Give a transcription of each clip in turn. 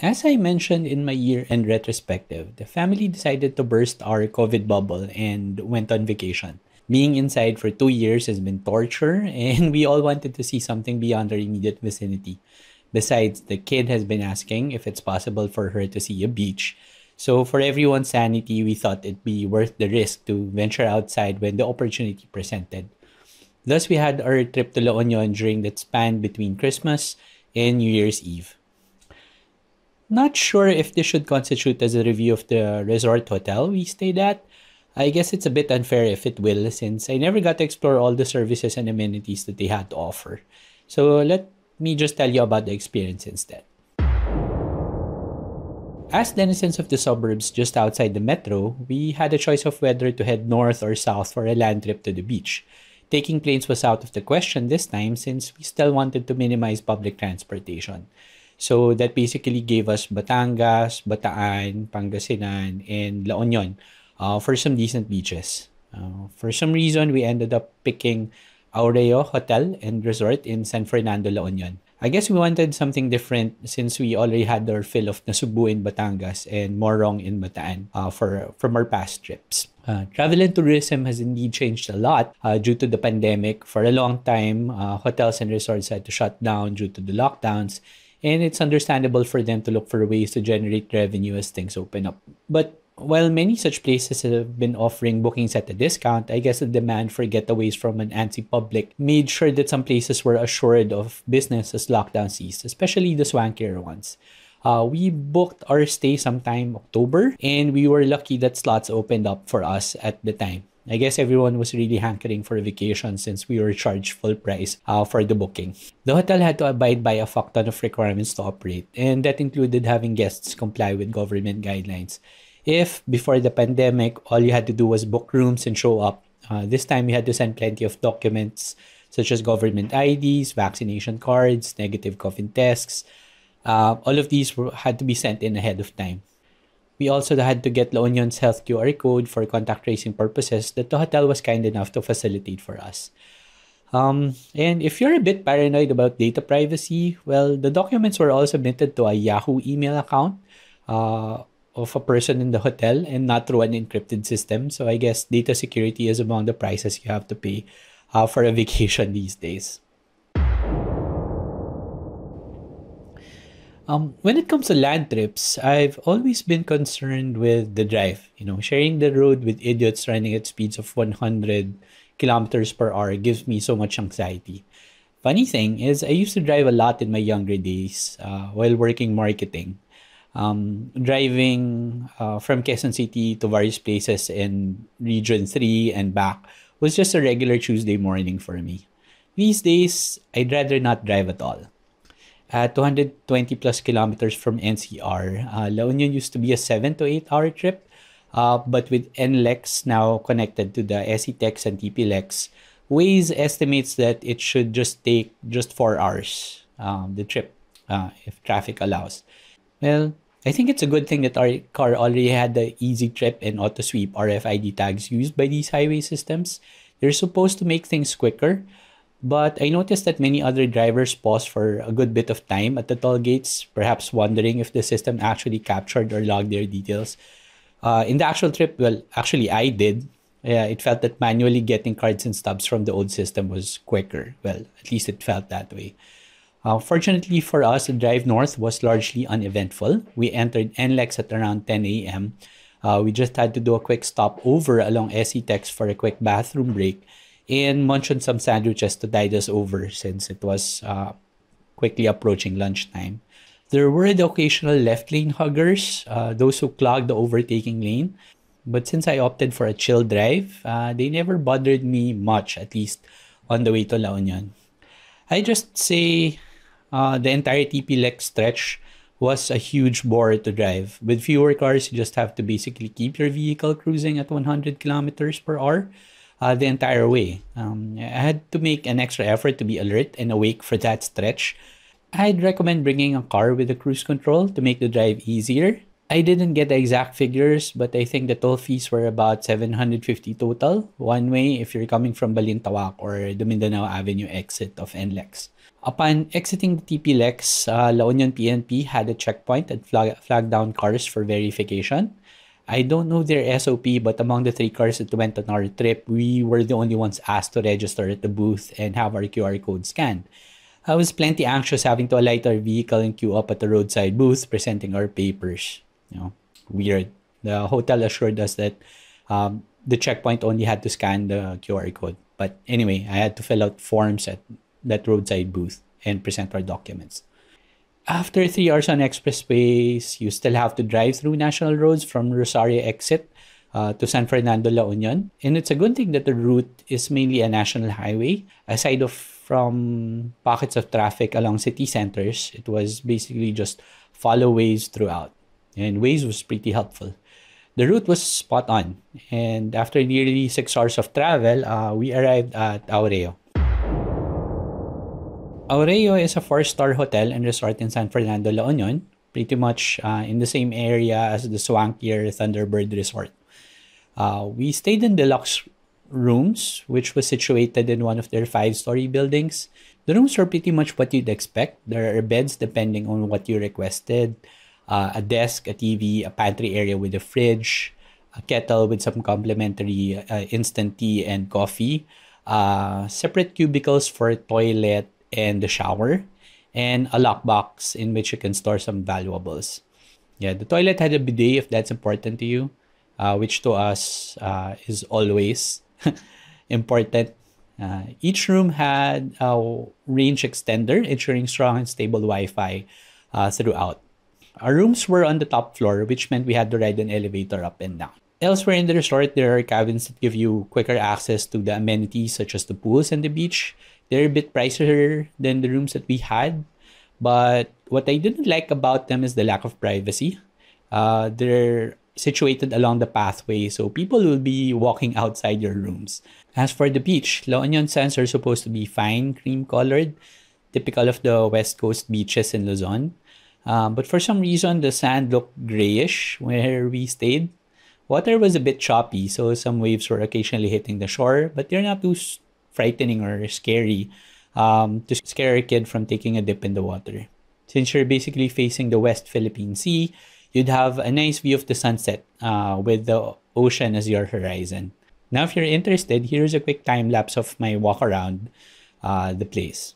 As I mentioned in my year-end retrospective, the family decided to burst our COVID bubble and went on vacation. Being inside for 2 years has been torture, and we all wanted to see something beyond our immediate vicinity. Besides, the kid has been asking if it's possible for her to see a beach. So, for everyone's sanity, we thought it'd be worth the risk to venture outside when the opportunity presented. Thus, we had our trip to La Union during that span between Christmas and New Year's Eve. Not sure if this should constitute as a review of the resort hotel we stayed at. I guess it's a bit unfair if it will, since I never got to explore all the services and amenities that they had to offer. So let me just tell you about the experience instead. As denizens of the suburbs just outside the metro, we had a choice of whether to head north or south for a land trip to the beach. Taking planes was out of the question this time since we still wanted to minimize public transportation. So that basically gave us Batangas, Bataan, Pangasinan, and La Union for some decent beaches. For some reason, we ended up picking Aureo Hotel and Resort in San Fernando, La Union. I guess we wanted something different since we already had our fill of Nasubu in Batangas and Morong in Bataan from our past trips. Travel and tourism has indeed changed a lot due to the pandemic. For a long time, hotels and resorts had to shut down due to the lockdowns, and it's understandable for them to look for ways to generate revenue as things open up. But while many such places have been offering bookings at a discount, I guess the demand for getaways from an antsy public made sure that some places were assured of business as lockdown ceased, especially the swankier ones. We booked our stay sometime October, and we were lucky that slots opened up for us at the time. I guess everyone was really hankering for a vacation since we were charged full price for the booking. The hotel had to abide by a fuck ton of requirements to operate, and that included having guests comply with government guidelines. If, before the pandemic, all you had to do was book rooms and show up, this time you had to send plenty of documents such as government IDs, vaccination cards, negative COVID tests. All of these had to be sent in ahead of time. We also had to get La Union's health QR code for contact tracing purposes that the hotel was kind enough to facilitate for us. And if you're a bit paranoid about data privacy, well, the documents were all submitted to a Yahoo email account of a person in the hotel and not through an encrypted system. So I guess data security is among the prices you have to pay for a vacation these days. When it comes to land trips, I've always been concerned with the drive. Sharing the road with idiots running at speeds of 100 kilometers per hour gives me so much anxiety. Funny thing is, I used to drive a lot in my younger days while working marketing. Driving from Quezon City to various places in Region 3 and back was just a regular Tuesday morning for me. These days, I'd rather not drive at all. At 220 plus kilometers from NCR, La Union used to be a 7 to 8 hour trip, but with NLEX now connected to the SETEX and TPLEX, Waze estimates that it should just take just 4 hours, the trip, if traffic allows. Well, I think it's a good thing that our car already had the Easy Trip and Auto Sweep RFID tags used by these highway systems. They're supposed to make things quicker, but I noticed that many other drivers paused for a good bit of time at the toll gates, perhaps wondering if the system actually captured or logged their details. In the actual trip, well, actually I did. It felt that manually getting cards and stubs from the old system was quicker. Well, at least it felt that way. Fortunately for us, the drive north was largely uneventful. We entered NLEX at around 10 a.m. We just had to do a quick stop over along SETEX for a quick bathroom break and munch on some sandwiches to tide us over since it was quickly approaching lunchtime. There were the occasional left lane huggers, those who clogged the overtaking lane. But since I opted for a chill drive, they never bothered me much, at least on the way to La Union. I just say the entire TP-Lex stretch was a huge bore to drive. With fewer cars, you just have to basically keep your vehicle cruising at 100 kilometers per hour the entire way. I had to make an extra effort to be alert and awake for that stretch. I'd recommend bringing a car with a cruise control to make the drive easier. I didn't get the exact figures, but I think the toll fees were about 750 total, one way if you're coming from Balintawak or the Mindanao Avenue exit of NLEX. Upon exiting the TP Lex, La Union PNP had a checkpoint and flagged down cars for verification. I don't know their SOP, but among the three cars that went on our trip, we were the only ones asked to register at the booth and have our QR code scanned. I was plenty anxious having to alight our vehicle and queue up at the roadside booth presenting our papers. Weird. The hotel assured us that the checkpoint only had to scan the QR code. But anyway, I had to fill out forms at that roadside booth and present our documents. After 3 hours on expressways, you still have to drive through national roads from Rosario exit to San Fernando La Union. And it's a good thing that the route is mainly a national highway. Aside from pockets of traffic along city centers, it was basically just follow Waze throughout. And Waze was pretty helpful. The route was spot on. And after nearly 6 hours of travel, we arrived at Aureo. Aureo is a 4-star hotel and resort in San Fernando, La Union, pretty much in the same area as the swankier Thunderbird Resort. We stayed in deluxe rooms, which was situated in one of their 5-story buildings. The rooms were pretty much what you'd expect. There are beds depending on what you requested, a desk, a TV, a pantry area with a fridge, a kettle with some complimentary instant tea and coffee, separate cubicles for toilet and the shower, and a lockbox in which you can store some valuables. Yeah, the toilet had a bidet if that's important to you, which to us is always important. Each room had a range extender, ensuring strong and stable Wi-Fi throughout. Our rooms were on the top floor, which meant we had to ride an elevator up and down. Elsewhere in the resort, there are cabins that give you quicker access to the amenities such as the pools and the beach. They're a bit pricier than the rooms that we had, but what I didn't like about them is the lack of privacy. They're situated along the pathway, so people will be walking outside your rooms. As for the beach, La Union sands are supposed to be fine, cream-colored, typical of the West Coast beaches in Luzon. But for some reason, the sand looked grayish where we stayed. Water was a bit choppy, so some waves were occasionally hitting the shore, but they're not too frightening or scary to scare a kid from taking a dip in the water. Since you're basically facing the West Philippine Sea, you'd have a nice view of the sunset with the ocean as your horizon. Now, if you're interested, here's a quick time lapse of my walk around the place.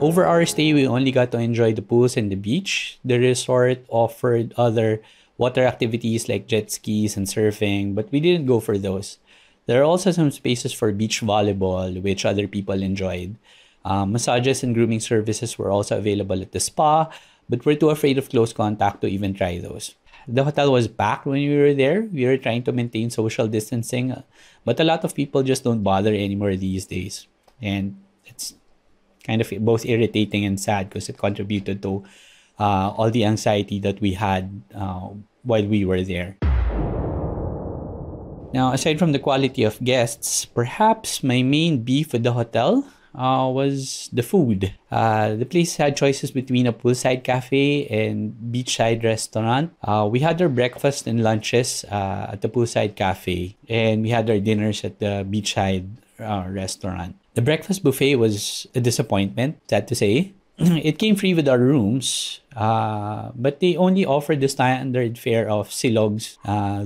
Over our stay, we only got to enjoy the pools and the beach. The resort offered other water activities like jet skis and surfing, but we didn't go for those. There are also some spaces for beach volleyball, which other people enjoyed. Massages and grooming services were also available at the spa, but we're too afraid of close contact to even try those. The hotel was packed when we were there. We were trying to maintain social distancing, but a lot of people just don't bother anymore these days. And it's kind of both irritating and sad because it contributed to all the anxiety that we had while we were there. Now, aside from the quality of guests, perhaps my main beef with the hotel was the food. The place had choices between a poolside cafe and beachside restaurant. We had our breakfast and lunches at the poolside cafe, and we had our dinners at the beachside restaurant. The breakfast buffet was a disappointment, sad to say. It came free with our rooms, but they only offered the standard fare of silogs,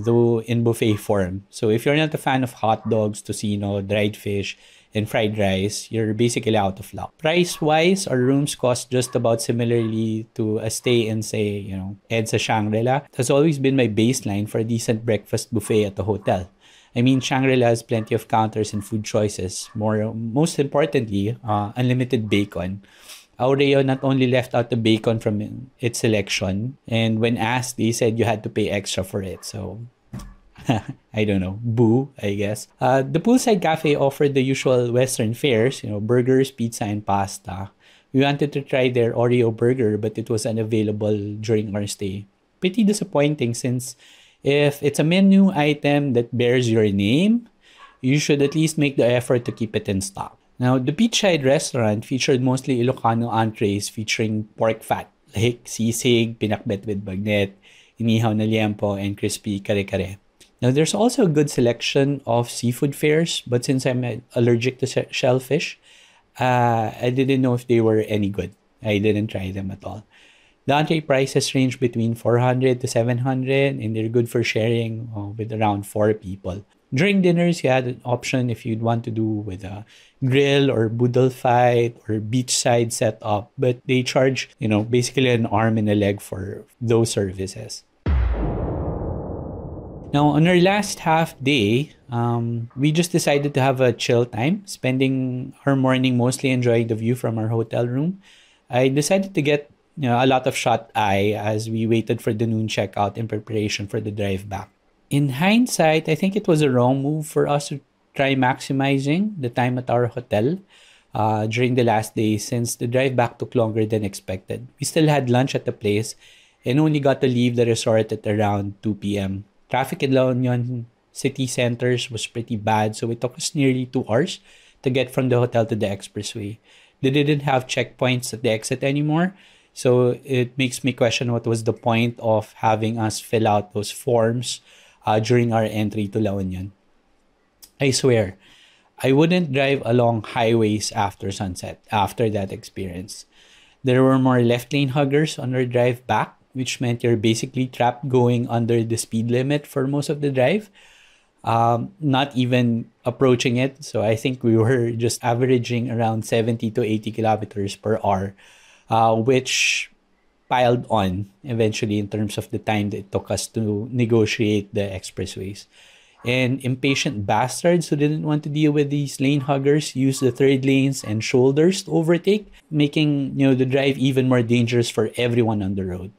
though in buffet form. So if you're not a fan of hot dogs, tocino, dried fish, and fried rice, you're basically out of luck. Price-wise, our rooms cost just about similarly to a stay in, say, EDSA Shangri-La. It has always been my baseline for a decent breakfast buffet at the hotel. I mean, Shangri-La has plenty of counters and food choices. Most importantly, unlimited bacon. Aureo not only left out the bacon from its selection, and when asked, they said you had to pay extra for it. So, I don't know, boo, I guess. The poolside cafe offered the usual Western fares, burgers, pizza, and pasta. We wanted to try their Oreo burger, but it was unavailable during our stay. Pretty disappointing since if it's a menu item that bears your name, you should at least make the effort to keep it in stock. Now, the beachside restaurant featured mostly Ilocano entrees featuring pork fat, like sisig, pinakbet with bagnet, inihaw na liempo, and crispy kare-kare. Now, there's also a good selection of seafood fares, but since I'm allergic to shellfish, I didn't know if they were any good. I didn't try them at all. The entree prices range between 400 to 700, and they're good for sharing with around 4 people. During dinners, you had an option if you'd want to do with a grill or boodle fight or beachside setup, but they charge, basically an arm and a leg for those services. Now, on our last half day, we just decided to have a chill time, spending our morning mostly enjoying the view from our hotel room. I decided to get a lot of shut eye as we waited for the noon checkout in preparation for the drive back. In hindsight, I think it was a wrong move for us to try maximizing the time at our hotel during the last day since the drive back took longer than expected. We still had lunch at the place and only got to leave the resort at around 2 p.m. Traffic in La Union city centers was pretty bad, so it took us nearly 2 hours to get from the hotel to the expressway. They didn't have checkpoints at the exit anymore, so it makes me question what was the point of having us fill out those forms during our entry to La Union. I swear, I wouldn't drive along highways after sunset after that experience. There were more left lane huggers on our drive back, which meant you're basically trapped going under the speed limit for most of the drive, not even approaching it. So I think we were just averaging around 70 to 80 kilometers per hour, which piled on eventually in terms of the time that it took us to negotiate the expressways. And impatient bastards who didn't want to deal with these lane huggers used the third lanes and shoulders to overtake, making the drive even more dangerous for everyone on the road.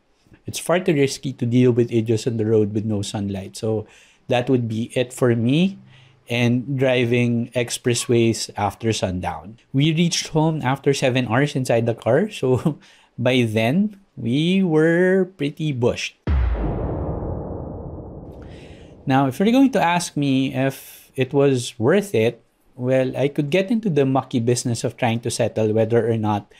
It's far too risky to deal with idiots on the road with no sunlight. So that would be it for me and driving expressways after sundown. We reached home after 7 hours inside the car. So by then, we were pretty bushed. Now, if you're going to ask me if it was worth it, well, I could get into the mucky business of trying to settle whether or not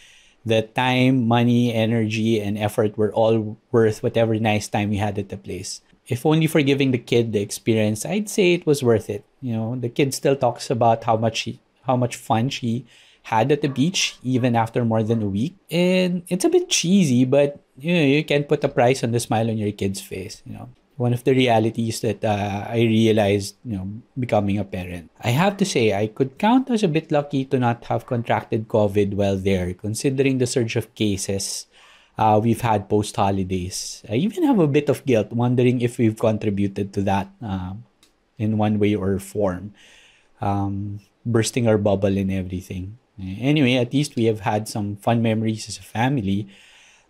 the time, money, energy, and effort were all worth whatever nice time we had at the place. If only for giving the kid the experience, I'd say it was worth it. The kid still talks about how much fun she had at the beach even after more than a week. And it's a bit cheesy, but you can't put a price on the smile on your kid's face. One of the realities that I realized, becoming a parent. I have to say, I could count as a bit lucky to not have contracted COVID while there, considering the surge of cases we've had post-holidays. I even have a bit of guilt, wondering if we've contributed to that in one way or form, bursting our bubble and everything. Anyway, at least we have had some fun memories as a family.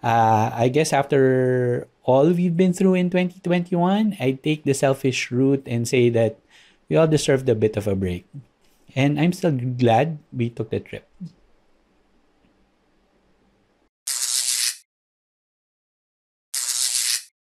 I guess after all we've been through in 2021, I take the selfish route and say that we all deserved a bit of a break. And I'm still glad we took the trip.